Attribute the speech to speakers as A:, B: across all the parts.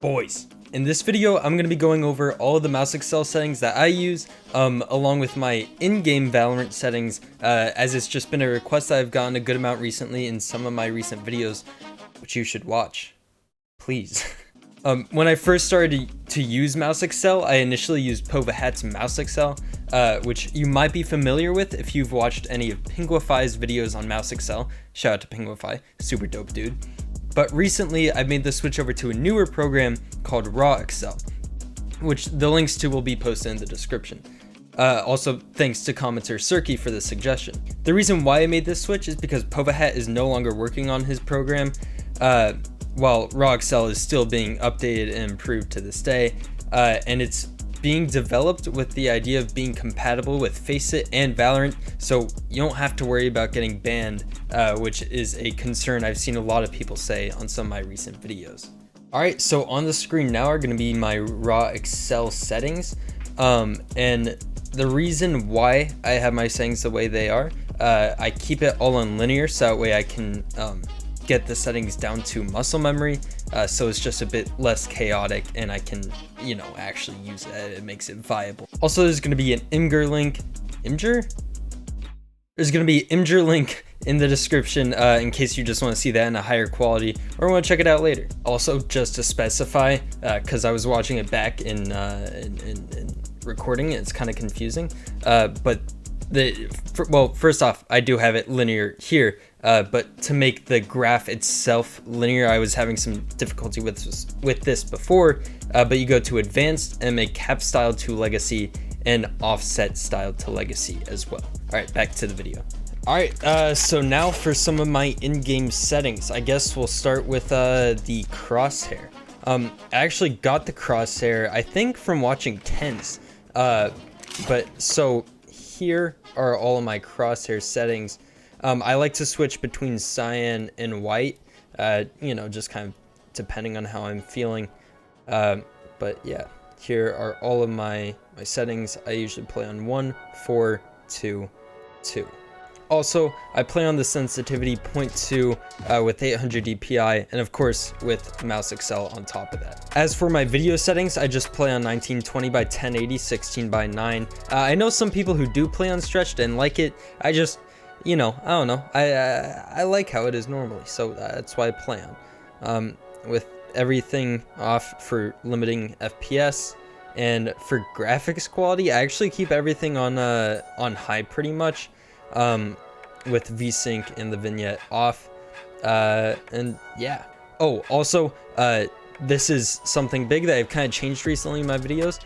A: Boys, in this video I'm going to be going over all of the mouse Accel settings that I use along with my in-game Valorant settings, as it's just been a request that I've gotten a good amount recently in some of my recent videos, which you should watch, please. When I first started to use mouse Accel, I initially used Povahat's mouse Accel, which you might be familiar with if you've watched any of Pinguify's videos on mouse Accel. Shout out to Pinguify, super dope dude. But recently, I've made the switch over to a newer program called RawExcel, which the links to will be posted in the description. Also, thanks to commenter Cirky for the suggestion. The reason why I made this switch is because Povahat is no longer working on his program, while RawExcel is still being updated and improved to this day, and it's being developed with the idea of being compatible with Faceit and Valorant, so you don't have to worry about getting banned, which is a concern I've seen a lot of people say on some of my recent videos. Alright, so on the screen now are going to be my RawExcel settings, and the reason why I have my settings the way they are, I keep it all on linear so that way I can get the settings down to muscle memory, so it's just a bit less chaotic and I can, you know, actually use it. It makes it viable. Also, there's going to be an Imgur link. There's going to be an Imgur link in the description in case you just want to see that in a higher quality or want to check it out later. Also, just to specify, because I was watching it back in recording, it's kind of confusing, but first off, I do have it linear here, but to make the graph itself linear, I was having some difficulty with this before, but you go to advanced and make cap style to legacy and offset style to legacy as well. All right, back to the video. All right, so now for some of my in-game settings, I guess we'll start with the Crosshair. I actually got the Crosshair, I think from watching Tens, but so here are all of my Crosshair settings. I like to switch between cyan and white, you know, just kind of depending on how I'm feeling. But yeah, here are all of my settings. I usually play on 1, 4, 2, 2. Also, I play on the sensitivity 0.2 with 800 dpi, and of course with mouse Accel on top of that. As for my video settings, I just play on 1920 by 1080, 16 by 9. I know some people who do play on stretched and like it. I just, you know, I don't know. I like how it is normally, so that's why I play on. With everything off for limiting FPS, and for graphics quality, I actually keep everything on high pretty much. With VSync and the vignette off, and yeah. Oh, also, this is something big that I've kind of changed recently in my videos.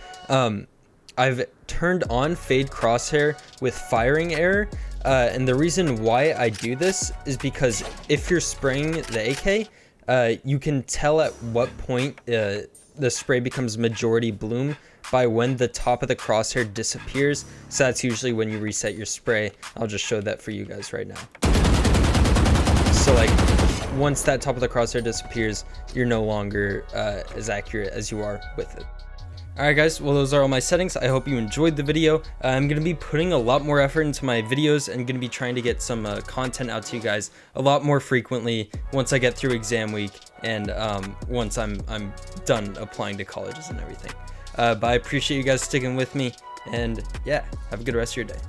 A: I've turned on fade crosshair with firing error, and the reason why I do this is because if you're spraying the AK, you can tell at what point the spray becomes majority bloom by when the top of the crosshair disappears, so that's usually when you reset your spray. I'll just show that for you guys right now. So like, once that top of the crosshair disappears, you're no longer as accurate as you are with it. Alright guys, well those are all my settings. I hope you enjoyed the video. I'm going to be putting a lot more effort into my videos and going to be trying to get some content out to you guys a lot more frequently once I get through exam week and once I'm done applying to colleges and everything. But I appreciate you guys sticking with me, and yeah, have a good rest of your day.